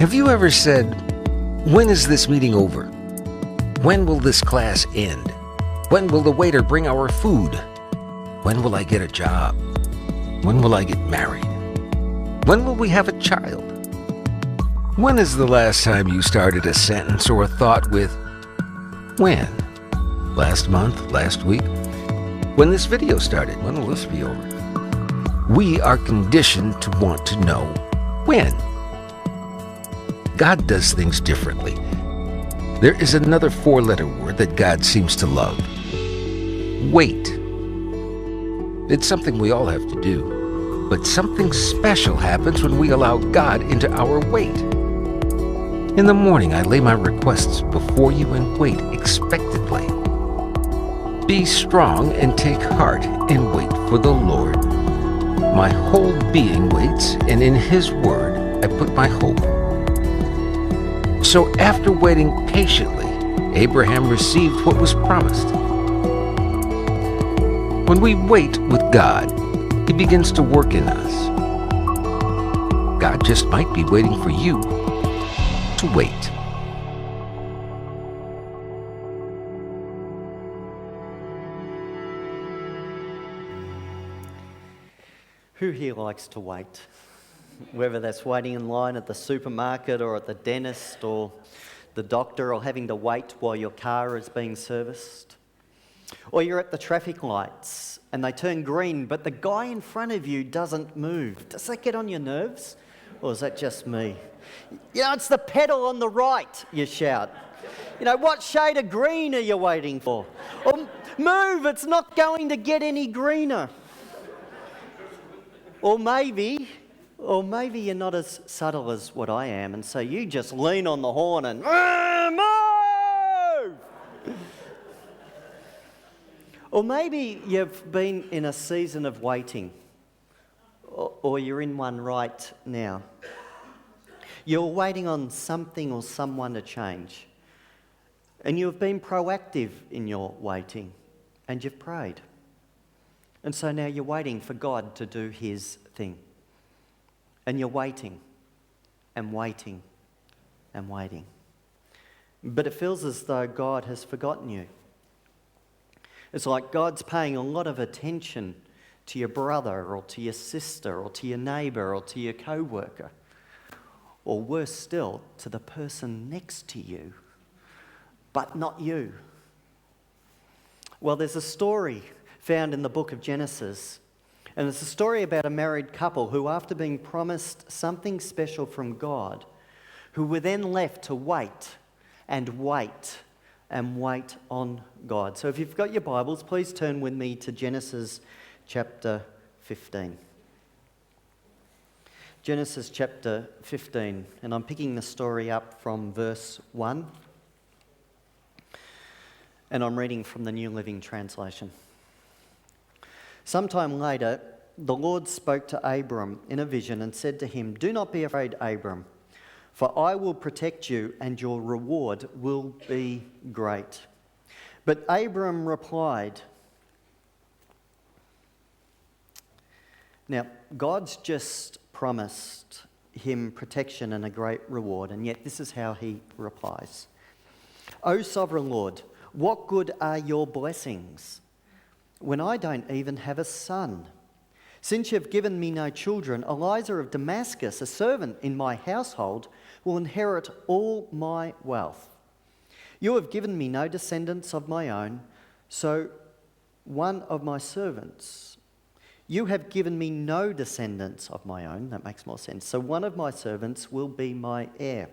Have you ever said, when is this meeting over? When will this class end? When will the waiter bring our food? When will I get a job? When will I get married? When will we have a child? When is the last time you started a sentence or a thought with, when? Last month? Last week? When this video started? When will this be over? We are conditioned to want to know when. God does things differently. There is another four-letter word that God seems to love. Wait. It's something we all have to do, but something special happens when we allow God into our wait. In the morning, I lay my requests before you and wait expectantly. Be strong and take heart and wait for the Lord. My whole being waits, and in His word I put my hope. So after waiting patiently, Abraham received what was promised. When we wait with God, He begins to work in us. God just might be waiting for you to wait. Who here likes to wait? Whether that's waiting in line at the supermarket or at the dentist or the doctor, or having to wait while your car is being serviced. Or you're at the traffic lights and they turn green, but the guy in front of you doesn't move. Does that get on your nerves? Or is that just me? You know, it's the pedal on the right, you shout. You know, what shade of green are you waiting for? Or move, it's not going to get any greener. Or maybe you're not as subtle as what I am, and so you just lean on the horn and move! Or maybe you've been in a season of waiting, or you're in one right now. You're waiting on something or someone to change, and you've been proactive in your waiting, and you've prayed. And so now you're waiting for God to do His thing. And you're waiting and waiting and waiting. But it feels as though God has forgotten you. It's like God's paying a lot of attention to your brother or to your sister or to your neighbour or to your co-worker. Or worse still, to the person next to you, but not you. Well, there's a story found in the book of Genesis. And it's a story about a married couple who, after being promised something special from God, who were then left to wait and wait and wait on God. So if you've got your Bibles, please turn with me to Genesis chapter 15. Genesis chapter 15, and I'm picking the story up from verse 1. And I'm reading from the New Living Translation. Sometime later, the Lord spoke to Abram in a vision and said to him, "Do not be afraid, Abram, for I will protect you and your reward will be great." But Abram replied, now, God's just promised him protection and a great reward, and yet this is how he replies. "O sovereign Lord, what good are your blessings when I don't even have a son? Since you've given me no children, Eliezer of Damascus, a servant in my household, will inherit all my wealth. You have given me no descendants of my own, so one of my servants... You have given me no descendants of my own," that makes more sense, "so one of my servants will be my heir."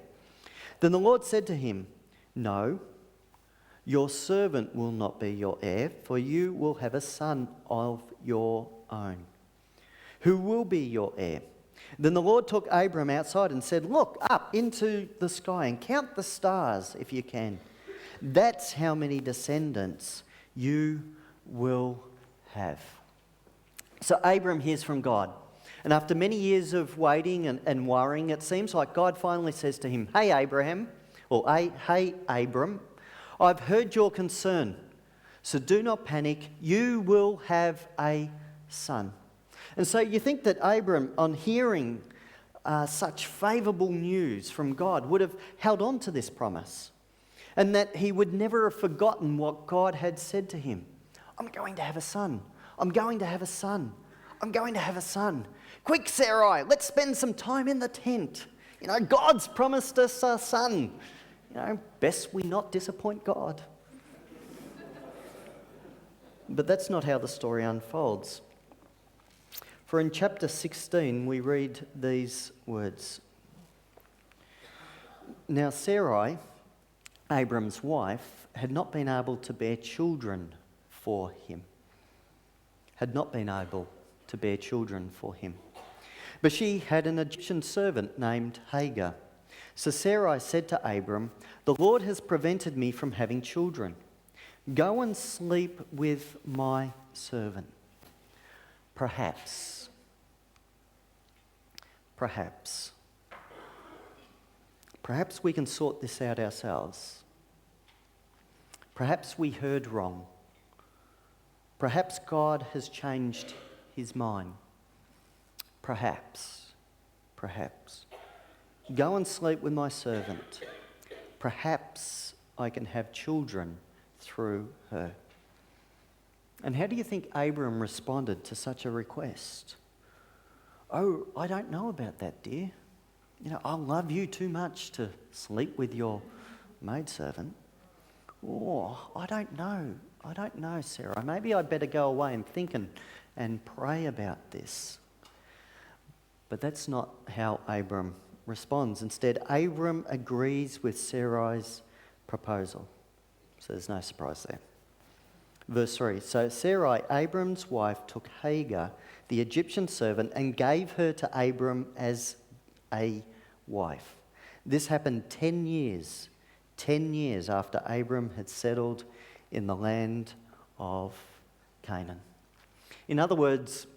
Then the Lord said to him, "No, your servant will not be your heir, for you will have a son of your own, who will be your heir." Then the Lord took Abram outside and said, "Look up into the sky and count the stars if you can. That's how many descendants you will have." So Abram hears from God. And after many years of waiting and worrying, it seems like God finally says to him, "Hey, Abraham," or "Hey, Abram, I've heard your concern, so do not panic. You will have a son." And so you think that Abram, on hearing such favourable news from God, would have held on to this promise, and that he would never have forgotten what God had said to him. I'm going to have a son. I'm going to have a son. I'm going to have a son. Quick, Sarai, let's spend some time in the tent. God's promised us a son. Best we not disappoint God. But that's not how the story unfolds. For in chapter 16, we read these words. Now Sarai, Abram's wife, had not been able to bear children for him. But she had an Egyptian servant named Hagar. So Sarai said to Abram, "The Lord has prevented me from having children. Go and sleep with my servant. Perhaps we can sort this out ourselves. Perhaps we heard wrong. Perhaps God has changed his mind. Perhaps. Go and sleep with my servant. Perhaps I can have children through her." And how do you think Abram responded to such a request? "Oh, I don't know about that, dear. I love you too much to sleep with your maidservant." "Oh, I don't know, Sarah. Maybe I'd better go away and think and pray about this." But that's not how Abram responds. Instead, Abram agrees with Sarai's proposal. So there's no surprise there. Verse 3, so Sarai, Abram's wife, took Hagar, the Egyptian servant, and gave her to Abram as a wife. This happened 10 years after Abram had settled in the land of Canaan. In other words,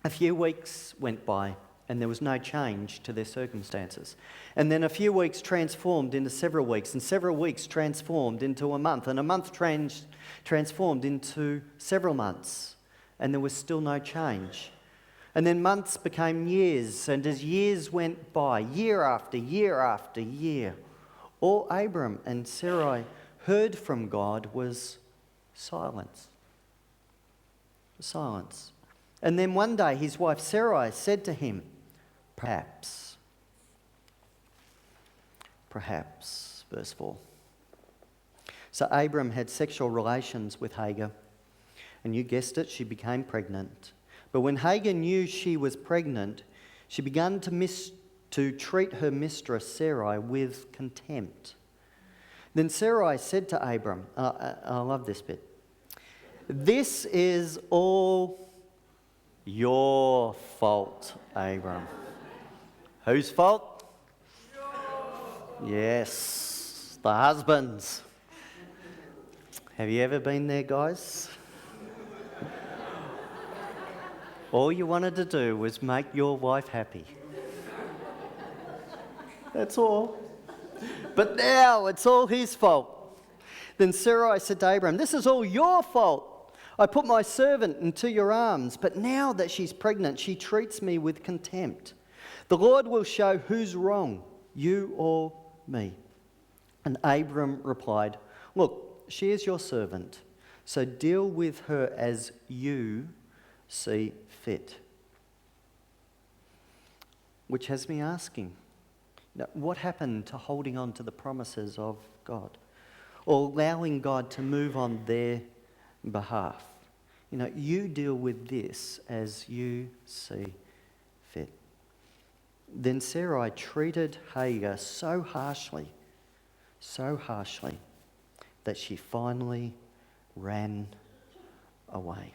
a few weeks went by and there was no change to their circumstances. And then a few weeks transformed into several weeks, and several weeks transformed into a month, and a month transformed into several months, and there was still no change. And then months became years, and as years went by, year after year after year, all Abram and Sarai heard from God was silence. Silence. And then one day his wife Sarai said to him, Perhaps, verse 4. So Abram had sexual relations with Hagar, and you guessed it, she became pregnant. But when Hagar knew she was pregnant, she began to treat her mistress Sarai with contempt. Then Sarai said to Abram, I love this bit, "This is all your fault, Abram." Whose fault? Yes, the husbands. Have you ever been there, guys? All you wanted to do was make your wife happy. That's all. But now it's all his fault. Then Sarai said to Abram, "This is all your fault. I put my servant into your arms, but now that she's pregnant, she treats me with contempt. The Lord will show who's wrong, you or me." And Abram replied, "Look, she is your servant, so deal with her as you see fit." Which has me asking, what happened to holding on to the promises of God, or allowing God to move on their behalf? You deal with this as you see fit. Then Sarai treated Hagar so harshly, that she finally ran away.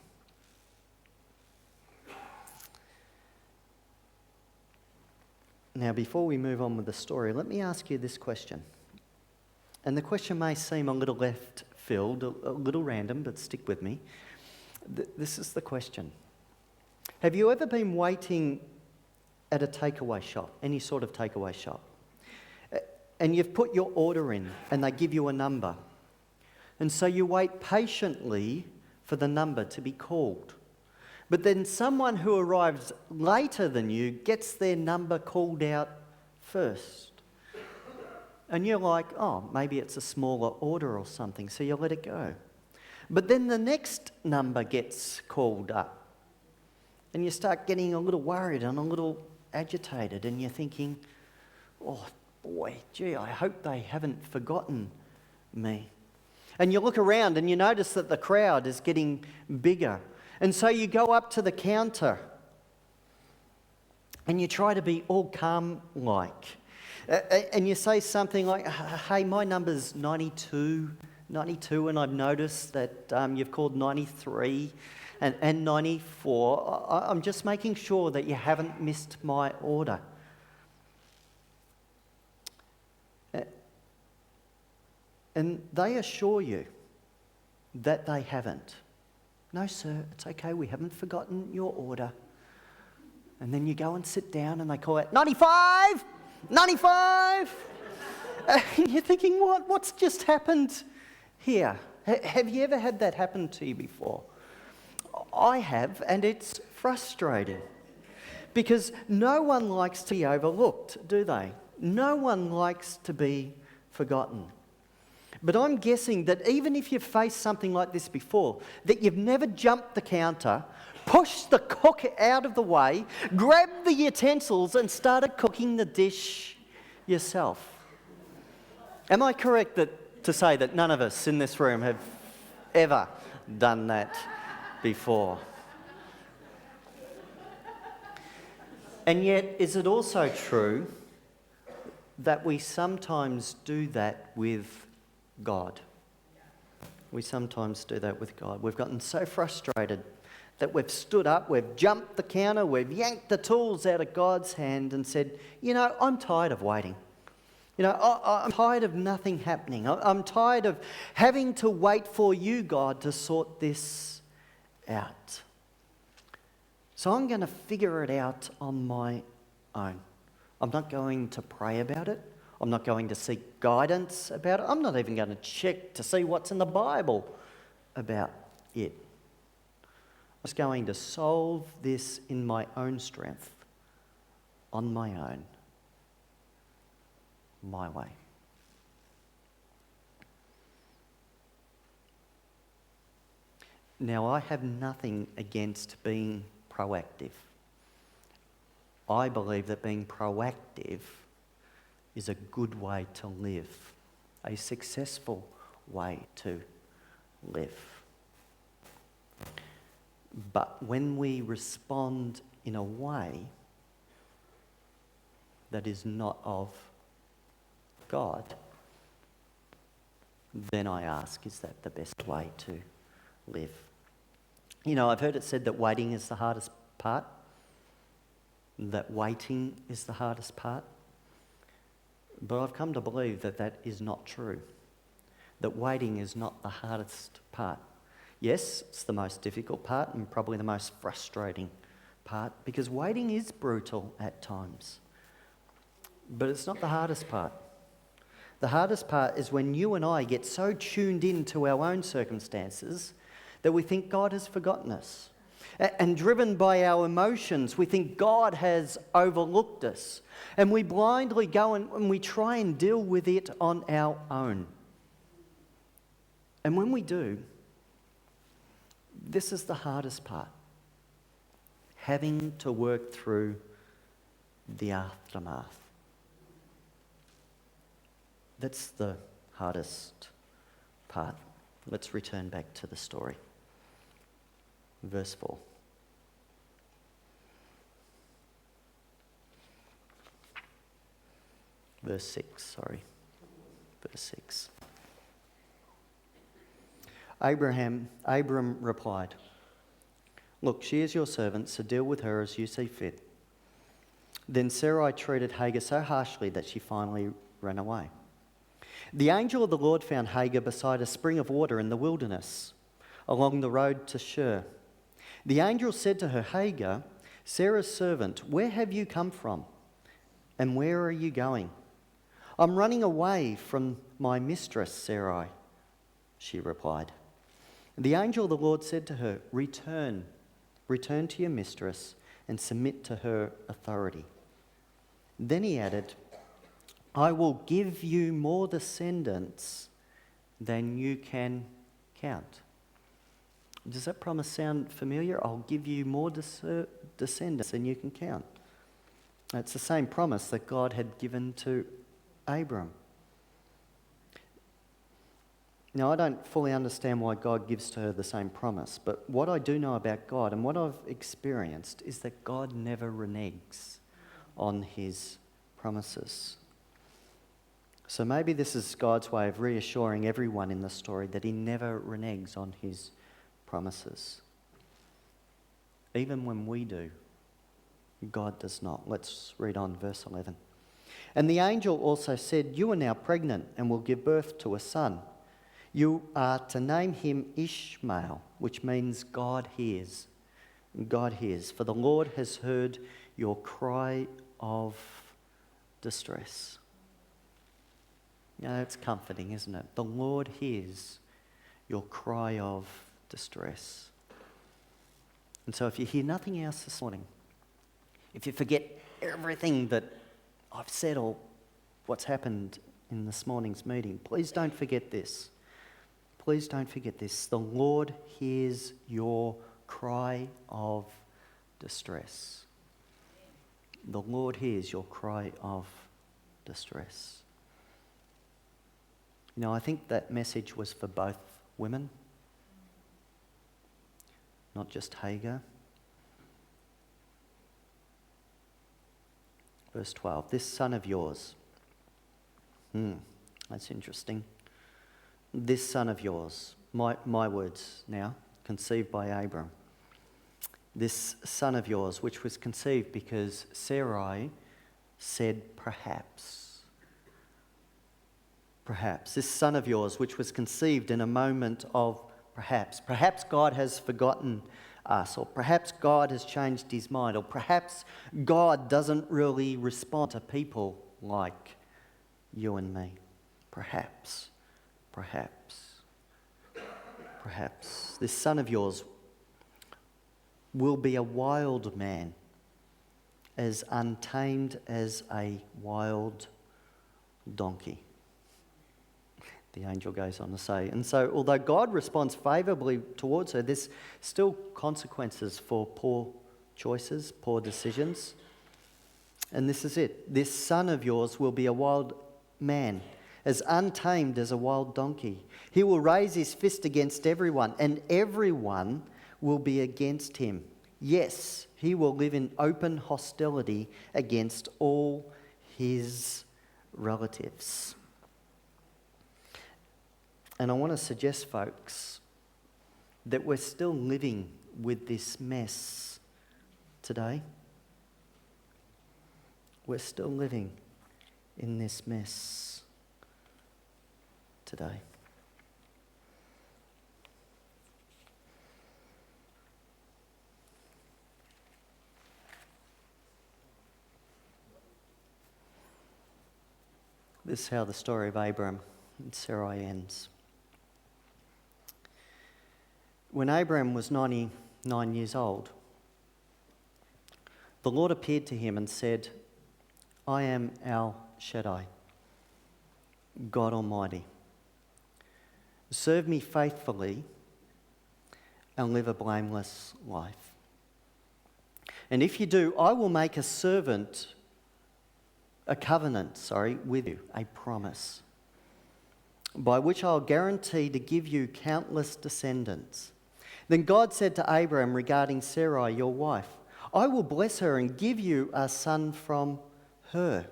Now, before we move on with the story, let me ask you this question. And the question may seem a little left field, a little random, but stick with me. This is the question. Have you ever been waiting at a takeaway shop, any sort of takeaway shop, and you've put your order in and they give you a number, and so you wait patiently for the number to be called, But then someone who arrives later than you gets their number called out first. And you're like, oh, maybe it's a smaller order or something, so you let it go. But then the next number gets called up. And you start getting a little worried and a little agitated, and you're thinking, oh boy, gee, I hope they haven't forgotten me. And you look around and you notice that the crowd is getting bigger. And so you go up to the counter and you try to be all calm-like. And you say something like, hey, my number's 92, and I've noticed that you've called 93 and 94. I'm just making sure that you haven't missed my order. And they assure you that they haven't. No, sir, it's okay, we haven't forgotten your order. And then you go and sit down and they call out, 95! 95! And you're thinking, what's just happened here? Have you ever had that happen to you before? I have, and it's frustrating. Because no one likes to be overlooked, do they? No one likes to be forgotten. But I'm guessing that even if you've faced something like this before, that you've never jumped the counter, pushed the cook out of the way, grabbed the utensils and started cooking the dish yourself. Am I correct to say that none of us in this room have ever done that before? And yet, is it also true that we sometimes do that with God? We sometimes do that with God. We've gotten so frustrated that we've stood up, we've jumped the counter, we've yanked the tools out of God's hand and said, I'm tired of waiting. I'm tired of nothing happening. I'm tired of having to wait for you, God, to sort this out. So I'm going to figure it out on my own. I'm not going to pray about it. I'm not going to seek guidance about it. I'm not even going to check to see what's in the Bible about it. I'm just going to solve this in my own strength, on my own, my way. Now, I have nothing against being proactive. I believe that being proactive is a good way to live, a successful way to live. But when we respond in a way that is not of God, then I ask, is that the best way to live? I've heard it said that waiting is the hardest part, that waiting is the hardest part. But I've come to believe that that is not true, that waiting is not the hardest part. Yes, it's the most difficult part and probably the most frustrating part, because waiting is brutal at times. But it's not the hardest part. The hardest part is when you and I get so tuned into our own circumstances that we think God has forgotten us. And driven by our emotions, we think God has overlooked us. And we blindly go and we try and deal with it on our own. And when we do, this is the hardest part. Having to work through the aftermath. That's the hardest part. Let's return back to the story. Verse 4. Verse 6. Verse 6. Abram replied, "Look, she is your servant, so deal with her as you see fit." Then Sarai treated Hagar so harshly that she finally ran away. The angel of the Lord found Hagar beside a spring of water in the wilderness, along the road to Shur. The angel said to her, "Hagar, Sarah's servant, where have you come from? And where are you going?" "I'm running away from my mistress, Sarai," she replied. The angel of the Lord said to her, "Return Return to your mistress and submit to her authority." Then he added, "I will give you more descendants than you can count." Does that promise sound familiar? I'll give you more descendants than you can count. It's the same promise that God had given to Abram. Now, I don't fully understand why God gives to her the same promise, but what I do know about God and what I've experienced is that God never reneges on his promises. So maybe this is God's way of reassuring everyone in the story that he never reneges on his promises. Even when we do, God does not. Let's read on verse 11. "And the angel also said, 'You are now pregnant and will give birth to a son. You are to name him Ishmael,'" which means God hears. God hears. "For the Lord has heard your cry of distress." It's comforting, isn't it? The Lord hears your cry of distress. And so if you hear nothing else this morning, if you forget everything that I've said or what's happened in this morning's meeting, please don't forget this. Please don't forget this. The Lord hears your cry of distress. The Lord hears your cry of distress. I think that message was for both women, not just Hagar. Verse 12, "This son of yours," that's interesting. "This son of yours," my words now, conceived by Abram. "This son of yours, which was conceived because Sarai said perhaps. Perhaps. This son of yours, which was conceived in a moment of perhaps. Perhaps God has forgotten us, or perhaps God has changed his mind, or perhaps God doesn't really respond to people like you and me. Perhaps. This son of yours will be a wild man, as untamed as a wild donkey," the angel goes on to say. And so, although God responds favourably towards her, there's still consequences for poor choices, poor decisions. And this is it. "This son of yours will be a wild man, as untamed as a wild donkey. He will raise his fist against everyone, and everyone will be against him. Yes, he will live in open hostility against all his relatives." And I want to suggest, folks, that we're still living with this mess today. We're still living in this mess today. This is how the story of Abram and Sarai ends. When Abram was 99 years old, the Lord appeared to him and said, "I am El Shaddai, God Almighty. Serve me faithfully and live a blameless life. And if you do, I will make a covenant with you, a promise, by which I'll guarantee to give you countless descendants." Then God said to Abram regarding Sarai, your wife, "I will bless her and give you a son from her.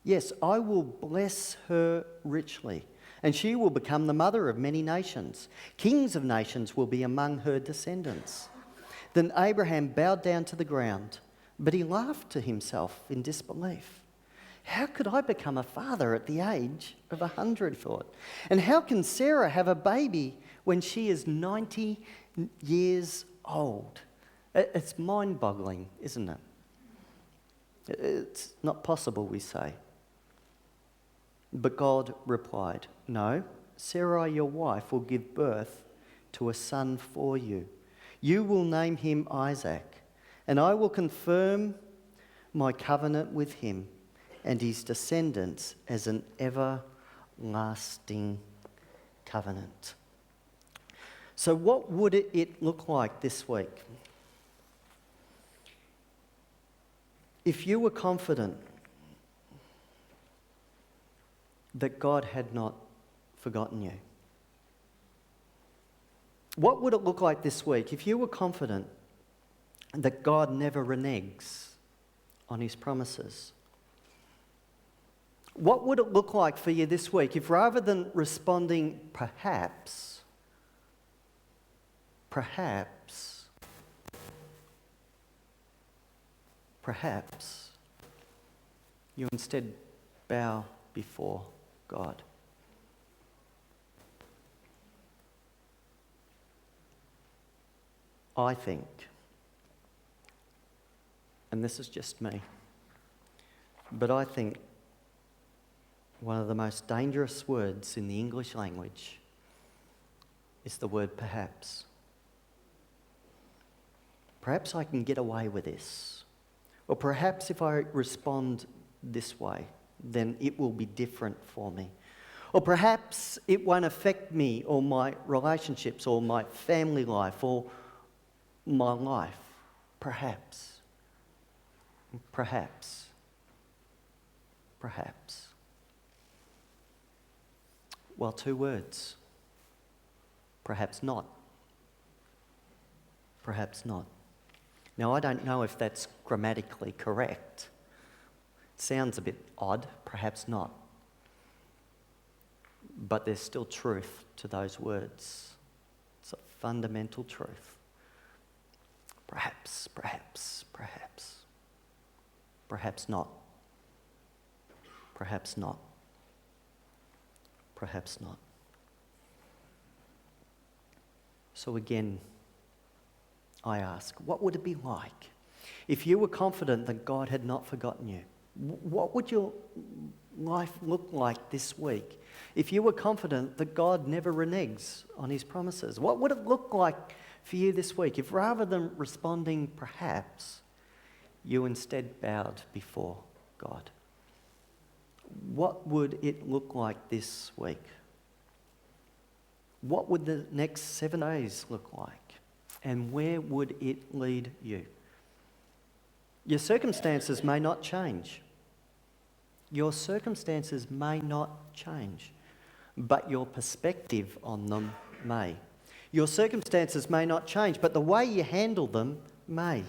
Yes, I will bless her richly, and she will become the mother of many nations. Kings of nations will be among her descendants." Then Abraham bowed down to the ground, but he laughed to himself in disbelief. "How could I become a father at the age of 100, he thought? And how can Sarah have a baby when she is 90 years old? It's mind-boggling, isn't it? It's not possible, we say. But God replied, "No, Sarai, your wife, will give birth to a son for you. You will name him Isaac, and I will confirm my covenant with him and his descendants as an everlasting covenant. So what would it look like this week? If you were confident that God had not forgotten you? What would it look like this week if you were confident that God never reneges on his promises? What would it look like for you this week if rather than responding perhaps, you instead bow before God? I think, and this is just me, but I think one of the most dangerous words in the English language is the word perhaps. Perhaps I can get away with this. Or perhaps if I respond this way, then it will be different for me. Or perhaps it won't affect me or my relationships or my family life or my life. Perhaps. Well, two words. Perhaps not. Perhaps not. Now, I don't know if that's grammatically correct. It sounds a bit odd, perhaps not. But there's still truth to those words. It's a fundamental truth. Perhaps not. Perhaps not. So again, I ask, what would it be like if you were confident that God had not forgotten you? What would your life look like this week if you were confident that God never reneges on his promises? What would it look like for you this week if rather than responding perhaps, you instead bowed before God? What would it look like this week? What would the next 7 days look like? And where would it lead you? Your circumstances may not change. Your circumstances may not change, but your perspective on them may. Your circumstances may not change, but the way you handle them may.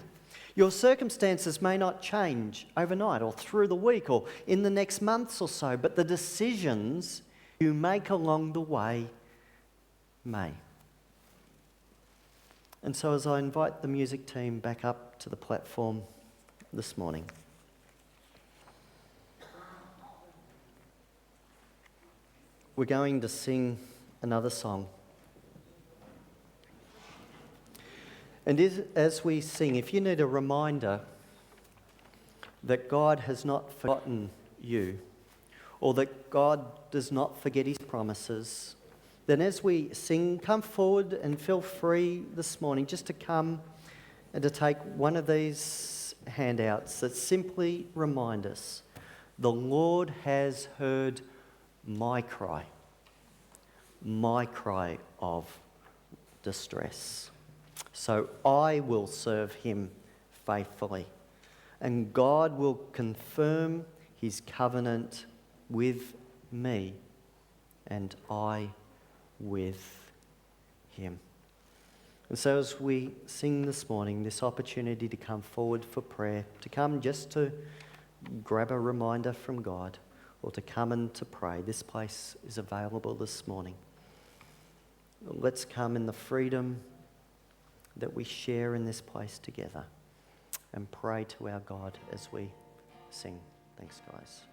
Your circumstances may not change overnight or through the week or in the next months or so, but the decisions you make along the way may. And so as I invite the music team back up to the platform this morning, we're going to sing another song. And as we sing, if you need a reminder that God has not forgotten you, or that God does not forget his promises, then as we sing, come forward and feel free this morning just to come and to take one of these handouts that simply remind us, the Lord has heard my cry of distress. So I will serve him faithfully, and God will confirm his covenant with me, and I with him. And so as we sing this morning, this opportunity to come forward for prayer, to come just to grab a reminder from God, or to come and to pray, this place is available this morning. Let's come in the freedom that we share in this place together and pray to our God as we sing. Thanks, guys.